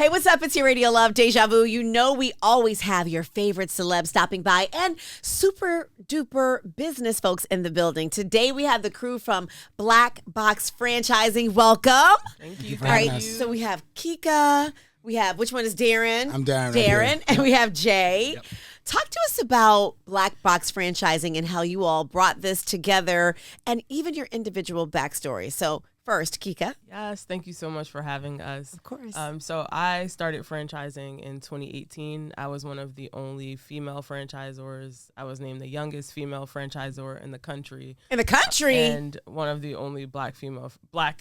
Hey, what's up? It's your Radio Love, Deja Vu. You know we always have your favorite celebs stopping by and super duper business folks in the building. Today we have the crew from Black Box Franchising. Welcome. Thank you. All right, so we have Kika. We have, which one is Darren? I'm Darren. Darren, and we have Jay. Yep. Talk to us about Black Box Franchising and how you all brought this together and even your individual backstory. So first, Kika. Yes, thank you so much for having us. Of course. So I started franchising in 2018. I was one of the only female franchisors. I was named the youngest female franchisor in the country. In the country? And one of the only black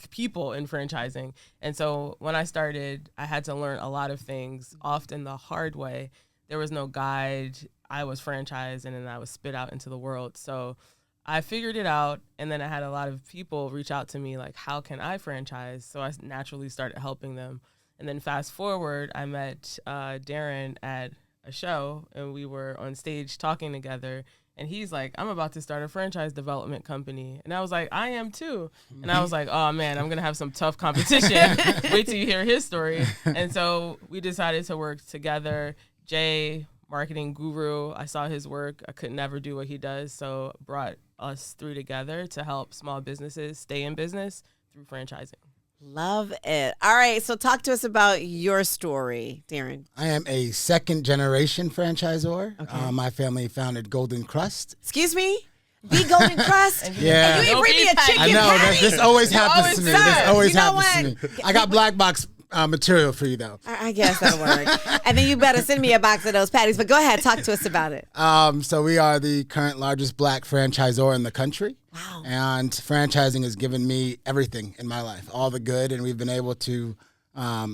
people in franchising. And so when I started, I had to learn a lot of things, often the hard way. There was no guide. I was franchised and then I was spit out into the world. So I figured it out, and then I had a lot of people reach out to me like, how can I franchise? So I naturally started helping them. And then fast forward, I met Darren at a show, and we were on stage talking together. And he's like, I'm about to start a franchise development company. And I was like, I am too. And I was like, oh, man, I'm going to have some tough competition. Wait till you hear his story. And so we decided to work together. Jay, marketing guru, I saw his work. I could never do what he does, so brought us three together to help small businesses stay in business through franchising. Love it. All right, so talk to us about your story, Darren. I am a second-generation franchisor. Okay. My family founded Golden Crust. Excuse me? The Golden Crust? Yeah. And you ain't bring me a chicken I know. patty? This always happens to me. This always You know happens to me. I got Black Box material for you, though. I guess that'll work. And then you better send me a box of those patties. But go ahead, talk to us about it. So we are the current largest black franchisor in the country. Wow. And franchising has given me everything in my life, all the good, and we've been able to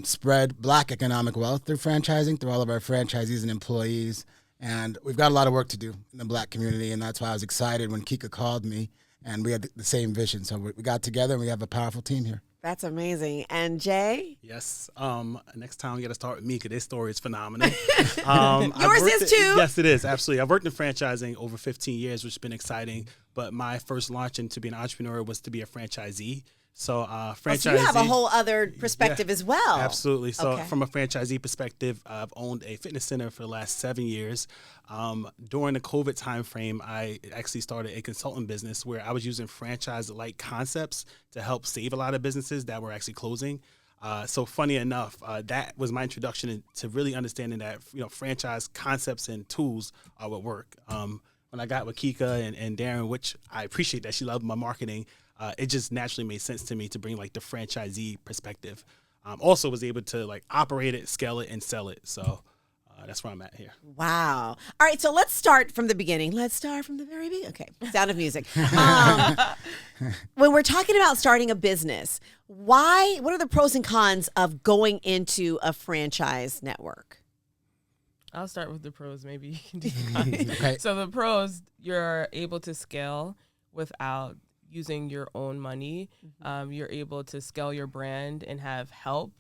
spread black economic wealth through franchising, through all of our franchisees and employees. And we've got a lot of work to do in the black community, and that's why I was excited when Kika called me, and we had the same vision. So we got together, and we have a powerful team here. That's amazing. And Jay? Yes. Next time we got to start with me because this story is phenomenal. Yours is too. Yes, it is. Absolutely. I've worked in franchising over 15 years, which has been exciting. But my first launch into being an entrepreneur was to be a franchisee. So franchisee. So you have a whole other perspective as well. Absolutely. So Okay. from a franchisee perspective, I've owned a fitness center for the last 7 years. During the COVID timeframe, I actually started a consultant business where I was using franchise-like concepts to help save a lot of businesses that were actually closing. So funny enough, that was my introduction to really understanding that franchise concepts and tools are what work. When I got with Kika and Darren, which I appreciate that she loved my marketing, it just naturally made sense to me to bring like the franchisee perspective. Also was able to like operate it, scale it, and sell it. So that's where I'm at here. Wow. All right, so let's start from the beginning. Let's start from the very beginning. Okay, Sound of Music. When we're talking about starting a business, what are the pros and cons of going into a franchise network? I'll start with the pros. Maybe you can do the cons. Okay. So the pros, you're able to scale without using your own money. You're able to scale your brand and have help.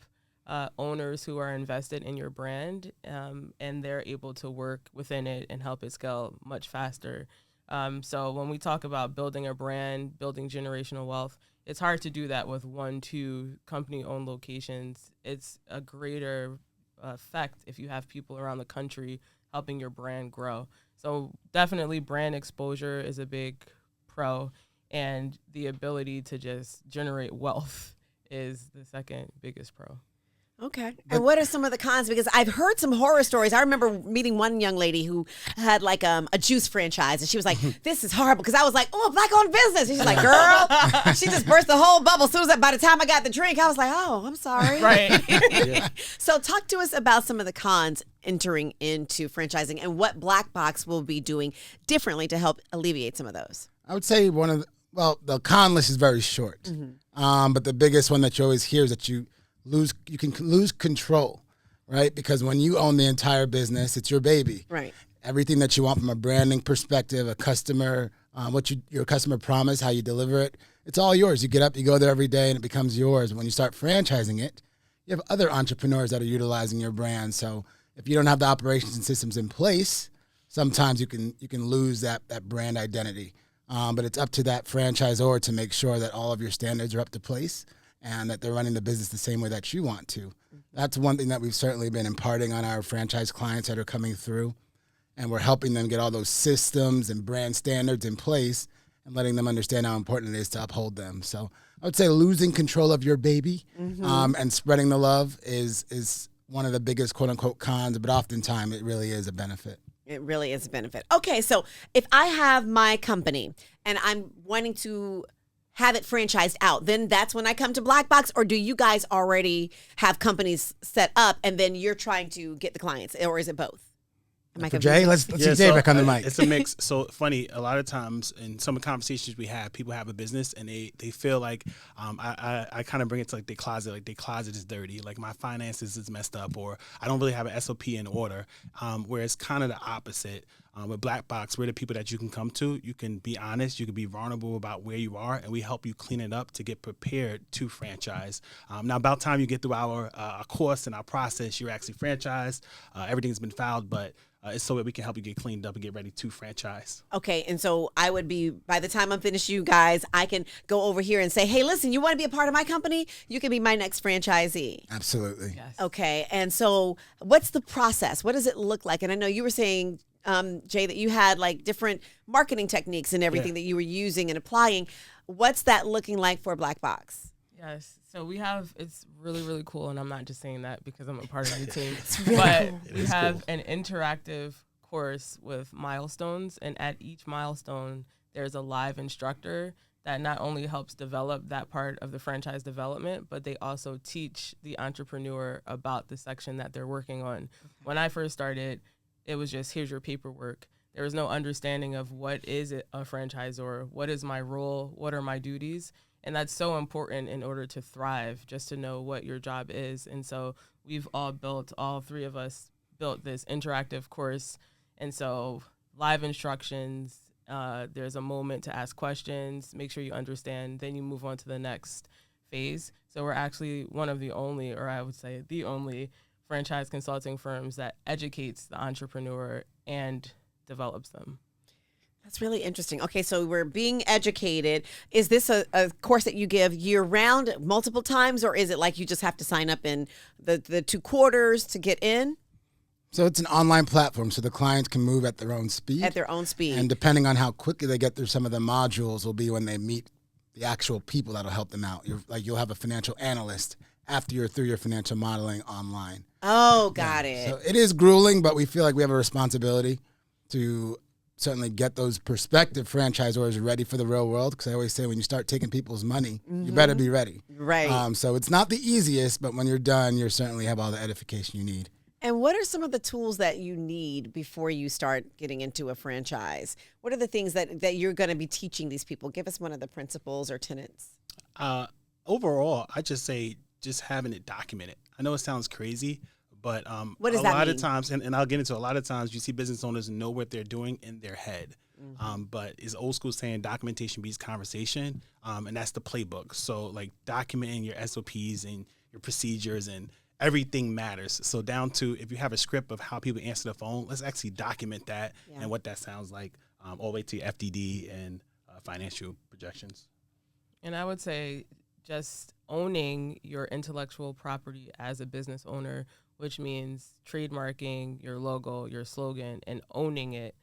Owners who are invested in your brand, and they're able to work within it and help it scale much faster. So when we talk about building a brand, building generational wealth, it's hard to do that with 1-2 company-owned locations. It's a greater effect if you have people around the country helping your brand grow. So definitely brand exposure is a big pro, and the ability to just generate wealth is the second biggest pro. Okay. And what are some of the cons? Because I've heard some horror stories. I remember meeting one young lady who had like a juice franchise, and she was like, this is horrible. Because I was like, oh, black-owned business. And she's like, girl, she just burst the whole bubble. Soon as by the time I got the drink, I was like, oh, I'm sorry. Right. So talk to us about some of the cons entering into franchising and what Black Box will be doing differently to help alleviate some of those. I would say the con list is very short. But the biggest one that you always hear is that you can lose control, right? Because when you own the entire business, it's your baby. Right. Everything that you want from a branding perspective, a customer, your customer promise, how you deliver it, it's all yours. You get up, you go there every day, and it becomes yours. When you start franchising it, you have other entrepreneurs that are utilizing your brand. So if you don't have the operations and systems in place, sometimes you can lose that brand identity. But it's up to that franchisor to make sure that all of your standards are up to place and that they're running the business the same way that you want to. That's one thing that we've certainly been imparting on our franchise clients that are coming through, and we're helping them get all those systems and brand standards in place and letting them understand how important it is to uphold them. So I would say losing control of your baby and spreading the love is one of the biggest quote-unquote cons, but oftentimes it really is a benefit. It really is a benefit. Okay, so if I have my company and I'm wanting to have it franchised out, then that's when I come to Black Box, or do you guys already have companies set up and then you're trying to get the clients, or is it both? For Jay, let's see Jay back on the mic. It's a mix. So funny, a lot of times in some of the conversations we have, people have a business and they feel like I kind of bring it to like their closet. Like their closet is dirty. Like my finances is messed up, or I don't really have an SOP in order. Whereas kind of the opposite. With Black Box, we're the people that you can come to. You can be honest. You can be vulnerable about where you are, and we help you clean it up to get prepared to franchise. Now, about time you get through our course and our process, you're actually franchised. Everything's been filed, but it's so that we can help you get cleaned up and get ready to franchise. Okay, and so I would be, by the time I'm finished, you guys, I can go over here and say, hey, listen, you want to be a part of my company? You can be my next franchisee. Absolutely. Yes. Okay, and so what's the process? What does it look like? And I know you were saying, Jay, that you had like different marketing techniques and everything that you were using and applying. What's that looking like for Black Box? Yes. So we have, it's really, really cool. And I'm not just saying that because I'm a part of the team, really but cool. we have an interactive course with milestones. And at each milestone, there's a live instructor that not only helps develop that part of the franchise development, but they also teach the entrepreneur about the section that they're working on. Okay. When I first started, it was just, here's your paperwork. There was no understanding of what is a franchisor, what is my role, what are my duties. And that's so important in order to thrive, just to know what your job is. And so we've all three of us built this interactive course. And so live instructions, there's a moment to ask questions, make sure you understand, then you move on to the next phase. So we're actually one of the only, or I would say the only, franchise consulting firms that educates the entrepreneur and develops them. That's really interesting. Okay, so we're being educated. Is this a course that you give year round, multiple times, or is it like you just have to sign up in the 2 quarters to get in? So it's an online platform, so the clients can move at their own speed. At their own speed. And depending on how quickly they get through some of the modules will be when they meet the actual people that'll help them out. You'll have a financial analyst after you're through your financial modeling online. Oh, got it. So it is grueling, but we feel like we have a responsibility to certainly get those prospective franchisors ready for the real world. Because I always say when you start taking people's money, you better be ready. Right. So it's not the easiest, but when you're done, you certainly have all the edification you need. And what are some of the tools that you need before you start getting into a franchise? What are the things that you're going to be teaching these people? Give us one of the principles or tenets. Overall, I just say just having it documented. I know it sounds crazy, but what does a that lot mean? of times, and I'll get into a lot of times, you see business owners know what they're doing in their head. But it's old school saying documentation beats conversation, and that's the playbook. So like documenting your SOPs and your procedures and everything matters. So down to if you have a script of how people answer the phone, let's actually document that and what that sounds like, all the way to FDD and financial projections. And I would say just owning your intellectual property as a business owner, which means trademarking your logo, your slogan, and owning it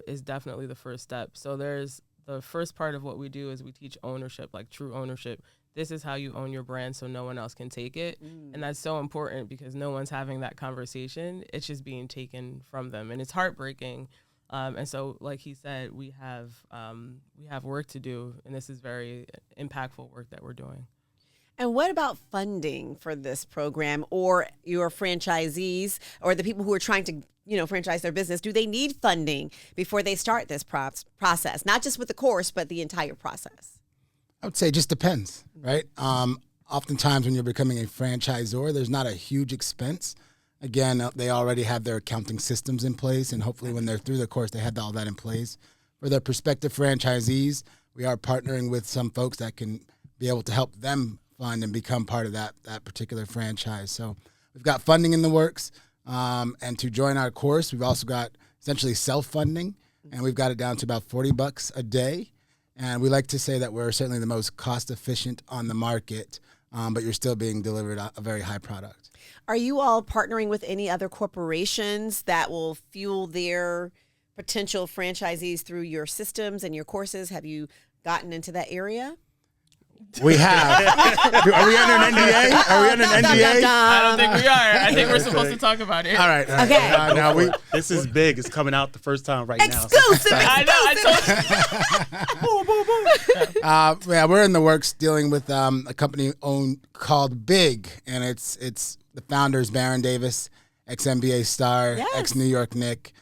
is definitely the first step. So there's the first part of what we do is we teach ownership, like true ownership. This is how you own your brand so no one else can take it. And that's so important because no one's having that conversation. It's just being taken from them. And it's heartbreaking. And so, like he said, we have work to do, and this is very impactful work that we're doing. And what about funding for this program or your franchisees or the people who are trying to, franchise their business? Do they need funding before they start this process? Not just with the course, but the entire process. I would say it just depends, right? Oftentimes when you're becoming a franchisor, there's not a huge expense. Again, they already have their accounting systems in place, and hopefully when they're through the course, they have all that in place. For their prospective franchisees, we are partnering with some folks that can be able to help them fund and become part of that particular franchise. So we've got funding in the works, and to join our course, we've also got essentially self-funding, and we've got it down to about $40 a day. And we like to say that we're certainly the most cost efficient on the market but you're still being delivered a very high product. Are you all partnering with any other corporations that will fuel their potential franchisees through your systems and your courses? Have you gotten into that area? We have. Are we under an NDA? Are we under an NDA? I don't think we are. I think we're supposed to talk about it. All right. Okay. Now This is big. It's coming out the first time right now. Exclusive. I know. I told you. Yeah, we're in the works dealing with a company called Big, and it's the founders Baron Davis, ex-NBA star, Yes. ex-New York Knick.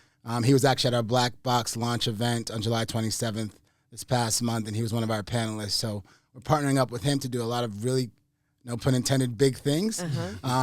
He was actually at our Black Box launch event on July 27th this past month, and he was one of our panelists. So we're partnering up with him to do a lot of really, no pun intended, big things.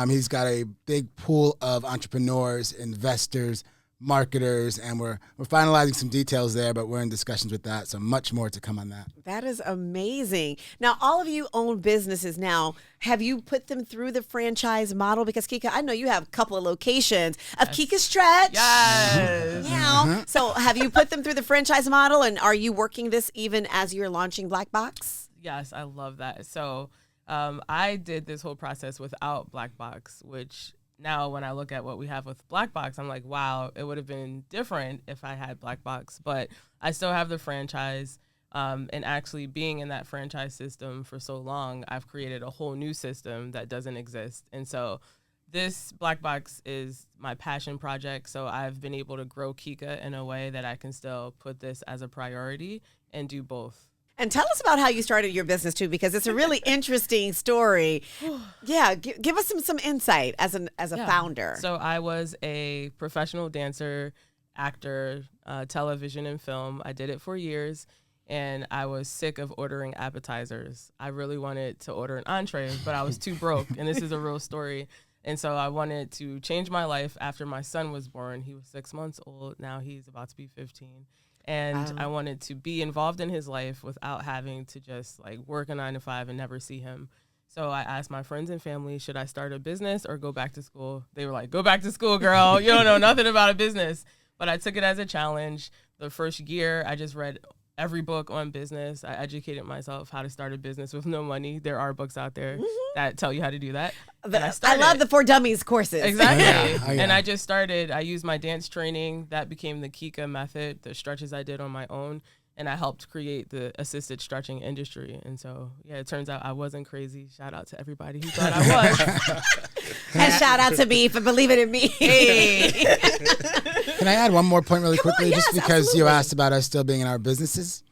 He's got a big pool of entrepreneurs, investors, marketers, and we're finalizing some details there, but we're in discussions with that. So much more to come on that. That is amazing. Now, all of you own businesses now. Have you put them through the franchise model? Because Kika, I know you have a couple of locations of Kika Stretch. Yes. Yeah. So have you put them through the franchise model, and are you working this even as you're launching Black Box? Yes, I love that. So I did this whole process without Black Box, which now when I look at what we have with Black Box, I'm like, wow, it would have been different if I had Black Box. But I still have the franchise. And actually being in that franchise system for so long, I've created a whole new system that doesn't exist. And so this Black Box is my passion project. So I've been able to grow Kika in a way that I can still put this as a priority and do both. And tell us about how you started your business too, because it's a really interesting story. Yeah, give us some insight as a founder. So I was a professional dancer, actor, television and film. I did it for years, and I was sick of ordering appetizers. I really wanted to order an entree, but I was too broke, and this is a real story. And so I wanted to change my life after my son was born. He was 6 months old. Now he's about to be 15. And I wanted to be involved in his life without having to just like work a 9 to 5 and never see him. So I asked my friends and family, should I start a business or go back to school? They were like, go back to school, girl. You don't know nothing about a business. But I took it as a challenge. The first year, I just read every book on business. I educated myself how to start a business with no money. There are books out there that tell you how to do that. I love the For Dummies courses. Exactly. Yeah. And I just started, I used my dance training. That became the Kika method, the stretches I did on my own. And I helped create the assisted stretching industry. And so, yeah, it turns out I wasn't crazy. Shout out to everybody who thought I was. And shout out to me for believing in me. Hey. Can I add one more point really quickly? yes, Just because absolutely. you asked about us still being in our businesses.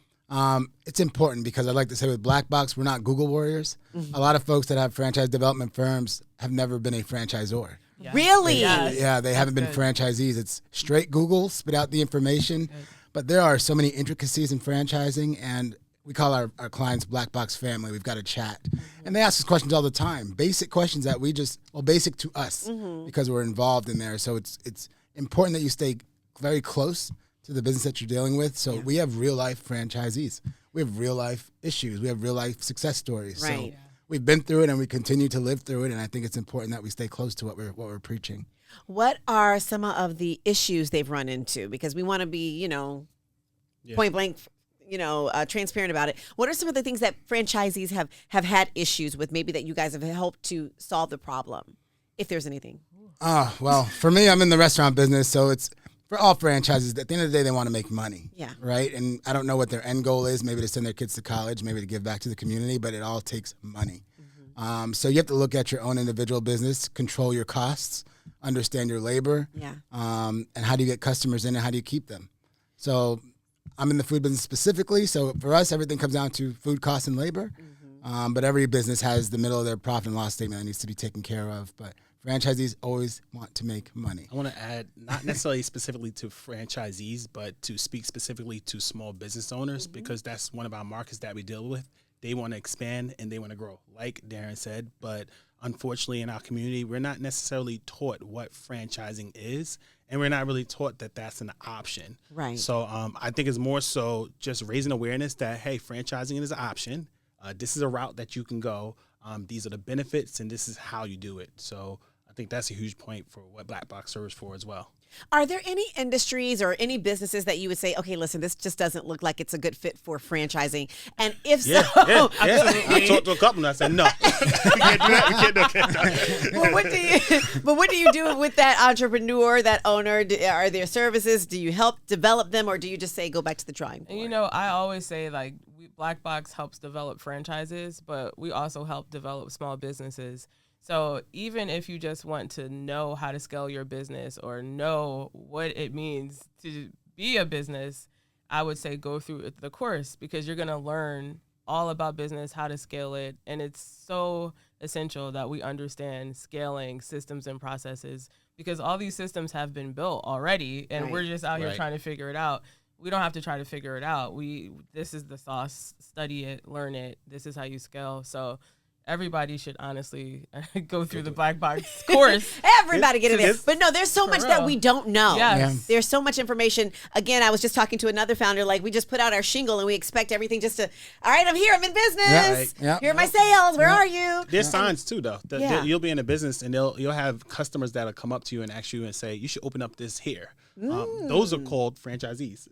It's important because I like to say with Black Box, we're not Google warriors. A lot of folks that have franchise development firms have never been a franchisor. Yeah. Really? Yes. Yeah, they haven't been good. franchisees. It's straight Google, spit out the information. But there are so many intricacies in franchising, and we call our clients Black Box family. We've got a chat. And they ask us questions all the time, basic questions that we just, basic to us because we're involved in there. So it's important that you stay very close to the business that you're dealing with. So we have real life franchisees. We have real life issues. We have real life success stories. Right. So we've been through it and we continue to live through it. And I think it's important that we stay close to what we're preaching. What are some of the issues they've run into? Because we want to be, point blank, transparent about it. What are some of the things that franchisees have had issues with, maybe that you guys have helped to solve the problem, if there's anything? Well, for me, I'm in the restaurant business, so it's for all franchises. At the end of the day, they want to make money. Yeah. Right? And I don't know what their end goal is, maybe to send their kids to college, maybe to give back to the community, but it all takes money. So you have to look at your own individual business, control your costs, understand your labor, and how do you get customers in and how do you keep them? So I'm in the food business specifically. So for us, everything comes down to food costs and labor. But every business has the middle of their profit and loss statement that needs to be taken care of. But franchisees always want to make money. I want to add, not necessarily specifically to franchisees, but to speak specifically to small business owners, because that's one of our markets that we deal with. They want to expand and they want to grow, like Darren said. But unfortunately, in our community, we're not necessarily taught what franchising is, and we're not really taught that that's an option. Right. So I think it's more so just raising awareness that, hey, franchising is an option. This is a route that you can go. These are the benefits, and this is how you do it. So I think that's a huge point for what Black Box serves for as well. Are there any industries or any businesses that you would say, okay, listen, this just doesn't look like it's a good fit for franchising? And if so, I talked to a couple and I said, no, we can't do that. We can't do that. But what do you do with that entrepreneur, that owner? Are there services? Do you help develop them, or do you just say go back to the drawing board? And, you know, I always say, like, Black Box helps develop franchises, but we also help develop small businesses. So even if you just want to know how to scale your business or know what it means to be a business, I would say go through the course, because you're going to learn all about business, how to scale it. And it's so essential that we understand scaling systems and processes, because all these systems have been built already, and we're just out here trying to figure it out. We don't have to try to figure it out. This is the sauce. Study it, learn it. This is how you scale. So everybody should honestly go through the Black Box course. Everybody get in there. But no, there's so much that we don't know. Yes. Yeah. There's so much information. Again, I was just talking to another founder, like, we just put out our shingle and we expect everything just to, all right, I'm here, I'm in business. Here are my sales. Where are you? There's signs too, though. You'll be in a business and you'll have customers that'll come up to you and ask you and say, you should open up this here. Those are called franchisees.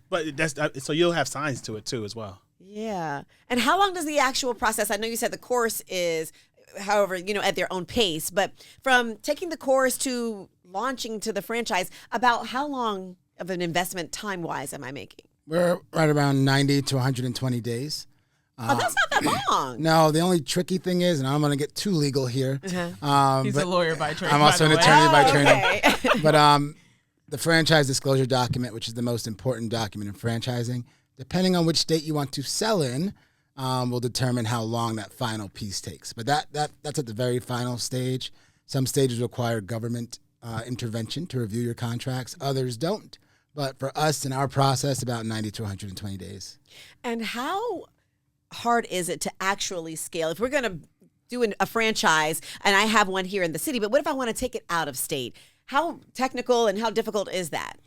But so you'll have signs to it too as well. Yeah. And how long does the actual process, I know you said the course is, however, at their own pace, but from taking the course to launching to the franchise, about how long of an investment time-wise am I making? We're right around 90 to 120 days. That's not that long. No, the only tricky thing is, and I'm going to get too legal here. He's a lawyer by training. I'm also an attorney by training. Okay. But the franchise disclosure document, which is the most important document in franchising, depending on which state you want to sell in, will determine how long that final piece takes. But that's at the very final stage. Some stages require government intervention to review your contracts. Others don't. But for us, in our process, about 90 to 120 days. And how hard is it to actually scale? If we're going to do a franchise, and I have one here in the city, but what if I want to take it out of state? How technical and how difficult is that?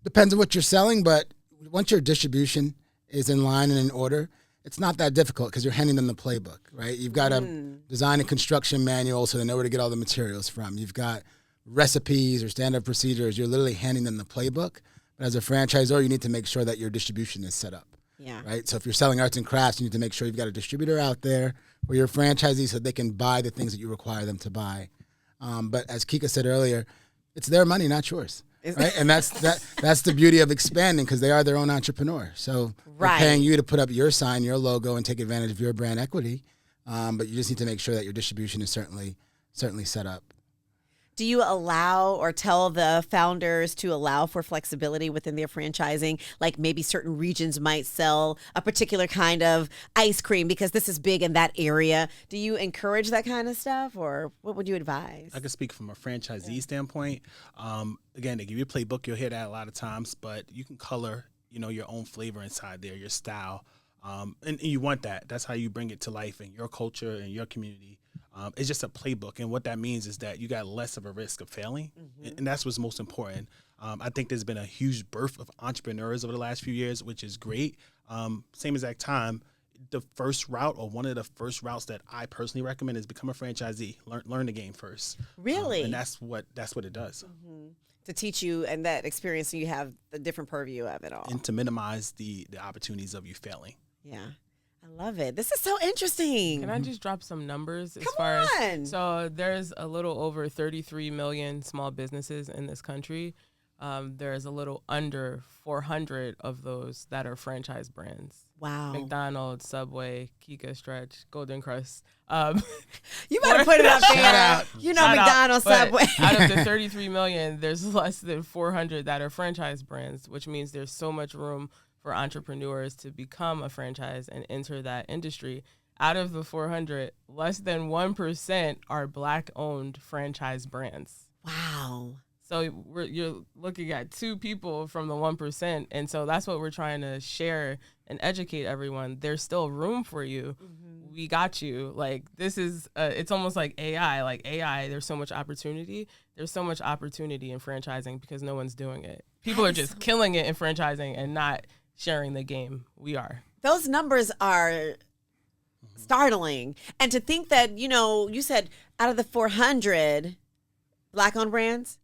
Depends on what you're selling, but once your distribution is in line and in order, it's not that difficult because you're handing them the playbook, right? You've got a design and construction manual so they know where to get all the materials from. You've got recipes or standard procedures. You're literally handing them the playbook. But as a franchisor, you need to make sure that your distribution is set up. Yeah. Right. So if you're selling arts and crafts, you need to make sure you've got a distributor out there for your franchisees so they can buy the things that you require them to buy. But as Kika said earlier, it's their money, not yours. Right. And that's the beauty of expanding, because they are their own entrepreneur. So they're paying you to put up your sign, your logo, and take advantage of your brand equity. But you just need to make sure that your distribution is certainly set up. Do you allow or tell the founders to allow for flexibility within their franchising? Like maybe certain regions might sell a particular kind of ice cream because this is big in that area. Do you encourage that kind of stuff, or what would you advise? I can speak from a franchisee standpoint. Again, they give you a playbook. You'll hear that a lot of times, but you can color, your own flavor inside there, your style. And you want that. That's how you bring it to life in your culture and your community. It's just a playbook, and what that means is that you got less of a risk of failing, and that's what's most important. I think there's been a huge birth of entrepreneurs over the last few years, which is great. Same exact time, the first route, or one of the first routes that I personally recommend, is become a franchisee. Learn the game first. Really? And that's what it does. To teach you, and that experience, so you have the different purview of it all. And to minimize the opportunities of you failing. Yeah. I love it. This is so interesting. Can I just drop some numbers as Come far on. as so there's a little over 33 million small businesses in this country. There's a little under 400 of those that are franchise brands. Wow. McDonald's, Subway, Kika Stretch, Golden Crust. You better put it up there. Shout out. McDonald's, Subway. Out of the 33 million, there's less than 400 that are franchise brands, which means there's so much room for entrepreneurs to become a franchise and enter that industry. Out of the 400, less than 1% are Black-owned franchise brands. Wow. So you're looking at 2 people from the 1%, and so that's what we're trying to share and educate everyone. There's still room for you. We got you. Like, this is, it's almost like AI. Like AI, there's so much opportunity. There's so much opportunity in franchising because no one's doing it. People are just killing it in franchising and not sharing the game. We are. Those numbers are startling. And to think that, you said out of the 400 Black-owned brands,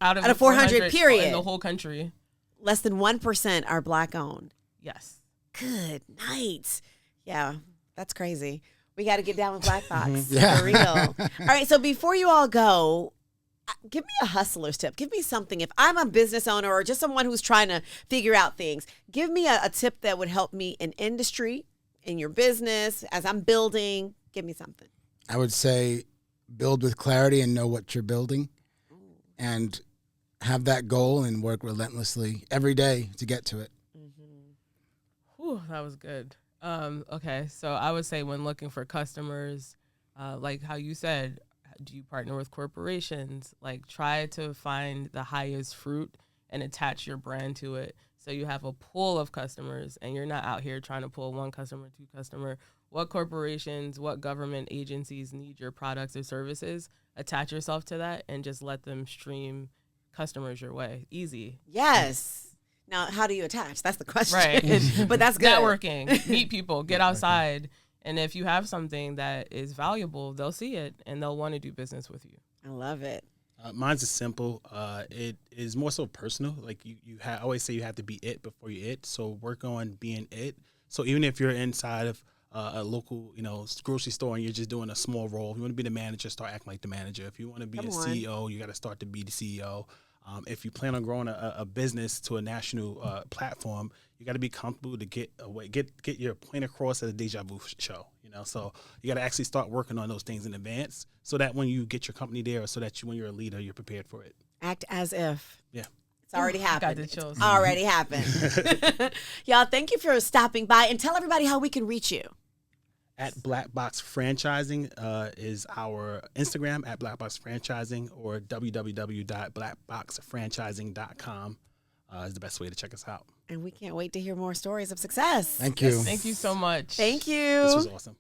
Out of 400 period. in the whole country. less than 1% are Black-owned. Yes. Good night. Yeah, that's crazy. We got to get down with Black Box. Yeah. For real. All right, so before you all go, give me a hustler's tip. Give me something. If I'm a business owner or just someone who's trying to figure out things, give me a tip that would help me in industry, in your business, as I'm building. Give me something. I would say build with clarity and know what you're building, and have that goal and work relentlessly every day to get to it. Whew, that was good. Okay, so I would say when looking for customers, like how you said, do you partner with corporations? Like, try to find the highest fruit and attach your brand to it, so you have a pool of customers and you're not out here trying to pull one customer, two customer. What corporations, what government agencies need your products or services? Attach yourself to that and just let them stream customers your way. Easy. Yes. Now, how do you attach? That's the question. Right. But that's good. Networking, meet people, get outside. And if you have something that is valuable, they'll see it and they'll want to do business with you. I love it. Mine's is simple. It is more so personal. Like I always say, you have to be it before you it. So work on being it. So even if you're inside of a local, grocery store and you're just doing a small role, if you want to be the manager, start acting like the manager. If you want to be CEO, you got to start to be the CEO. If you plan on growing a business to a national platform, you got to be comfortable to get your point across at a Deja Vu show. So you got to actually start working on those things in advance, so that when you get your company there, or so that when you're a leader, you're prepared for it. Act as if. Yeah. It's already happened. Got the chills. It's already happened. Y'all, thank you for stopping by, and tell everybody how we can reach you. At Black Box Franchising is our Instagram, at Black Box Franchising, or www.blackboxfranchising.com is the best way to check us out. And we can't wait to hear more stories of success. Thank you. Thank you so much. Thank you. This was awesome.